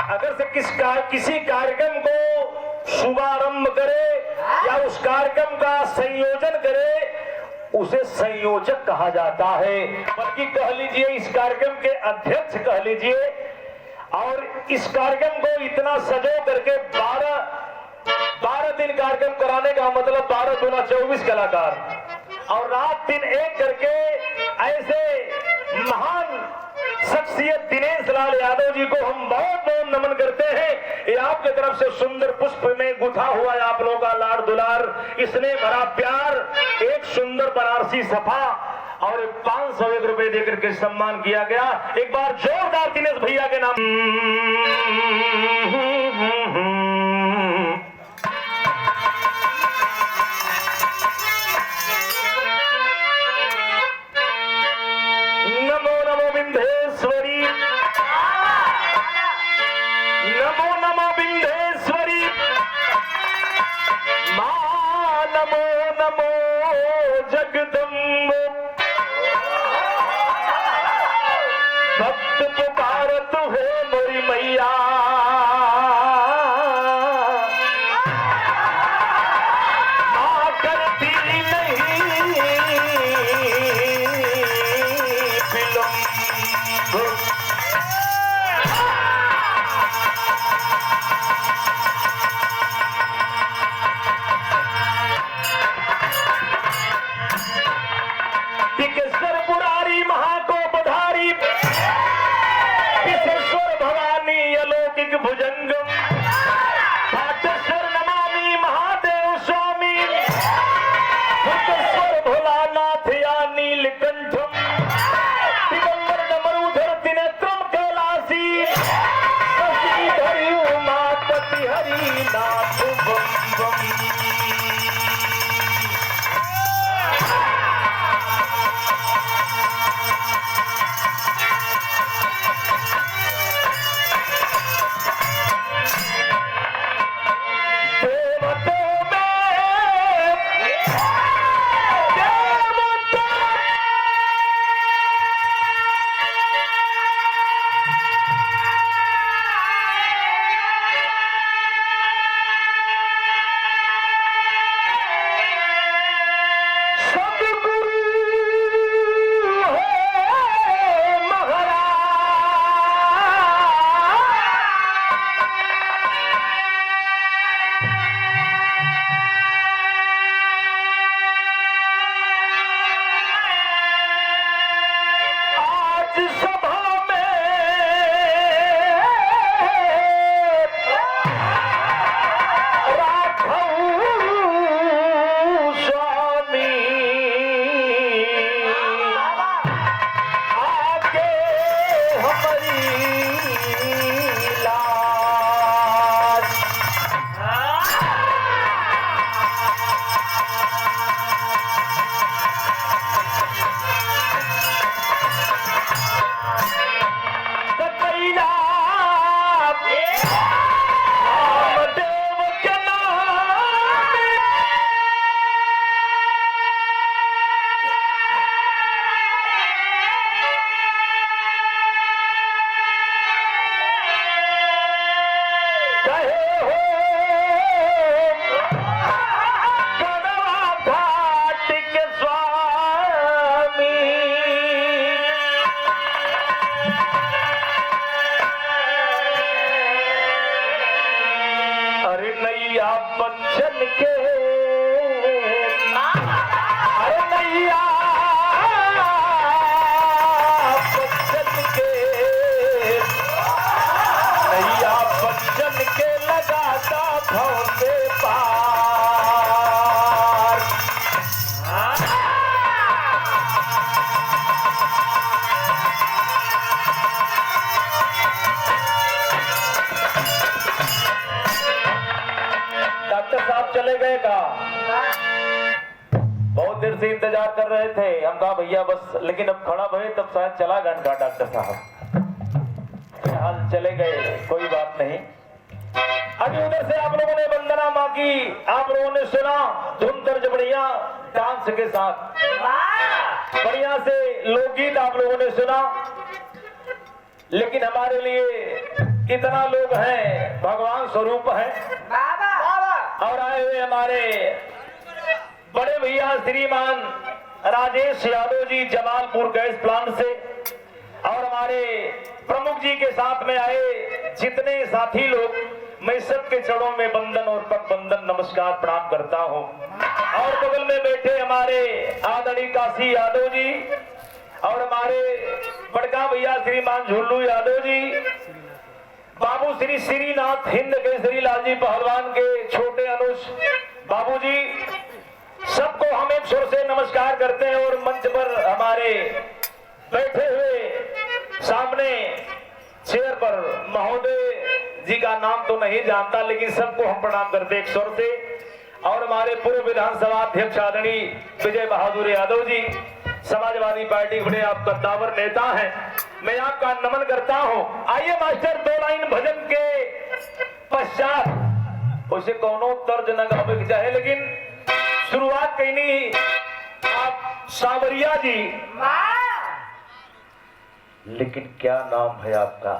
अगर से किसी कार्यक्रम को शुभारंभ करे या उस कार्यक्रम का संयोजन करे उसे संयोजक कहा जाता है, बल्कि कह लीजिए इस कार्यक्रम के अध्यक्ष कह लीजिए। और इस कार्यक्रम को इतना सजो करके 12 दिन कार्यक्रम कराने का मतलब 12 दूना 24 कलाकार और रात दिन एक करके ऐसे महान शख्सियत दिनेश लाल यादव जी को हम बहुत बहुत नमन करते हैं। ये आपके तरफ से सुंदर पुष्प में गुथा हुआ है आप लोगों का लाड़ दुलार, इसने भरा प्यार, एक सुंदर बनारसी सफा और 501 रुपए देकर के सम्मान किया गया। एक बार जोरदार दिनेश भैया के नाम। नमो नमो विंध्येश्वरी, नमो नमो विंध्येश्वरी, मां नमो नमो जगदम्बो, भक्त पुकारत है मोरी मैया, मां करती नहीं विलंब। टिकेश्वर पुरारी महाको पधारी, विश्वेश्वर भवानी अलौकिक भुजंगम, पाटेश्वर नमामि महादेव स्वामी, भूतेश्वर भोलानाथ या नीलकंठम, दिगंबर डमरूधर त्रिनेत्रम कैलासी, शशिधर उमापति हरिनाथ बम बम। बच्चन के अरे नैया बच्चन के नैया बच्चन के लगाता भव से पार। डॉक्टर साहब चले गए का? बहुत देर से इंतजार कर रहे थे। हम कहा भैया बस, लेकिन अब खड़ा भये तब शायद चला घंटा डॉक्टर साहब। फिलहाल चले गए, कोई बात नहीं। अभी उधर से आप लोगों ने वंदना माँ की आप लोगों ने सुना धुन तर्ज बढ़िया डांस के साथ, बढ़िया से लोकगीत आप लोगों ने सुना। लेकिन हमारे लिए इतना लोग हैं, भगवान स्वरूप है। और आए हुए हमारे बड़े भैया श्रीमान राजेश यादव जी जमालपुर गैस प्लांट से, और हमारे प्रमुख जी के साथ में आए जितने साथी लोग, मैं सबके चरणों में वंदन और पग वंदन नमस्कार प्रणाम करता हूं। और बगल में बैठे हमारे आदरणीय काशी यादव जी और हमारे बड़का भैया श्रीमान झुल्लू यादव जी, बाबू श्री श्रीनाथ हिंद केसरी लाल जी पहलवान के छोटे अनुज बाबू जी, सबको हम एक सुर से नमस्कार करते हैं। और मंच पर हमारे बैठे हुए सामने चेयर पर महोदय जी का नाम तो नहीं जानता, लेकिन सबको हम प्रणाम करते एक स्वर से। और हमारे पूर्व विधानसभा अध्यक्ष आदरणीय विजय बहादुर यादव जी, समाजवादी पार्टी बड़े आप कद्दावर नेता हैं, मैं आपका नमन करता हूं। आइए मास्टर, 2 लाइन भजन के पश्चात उसे कोनो तर्ज न गावे चाहे, लेकिन शुरुआत कहनी आप सावरिया जी। लेकिन क्या नाम है आपका?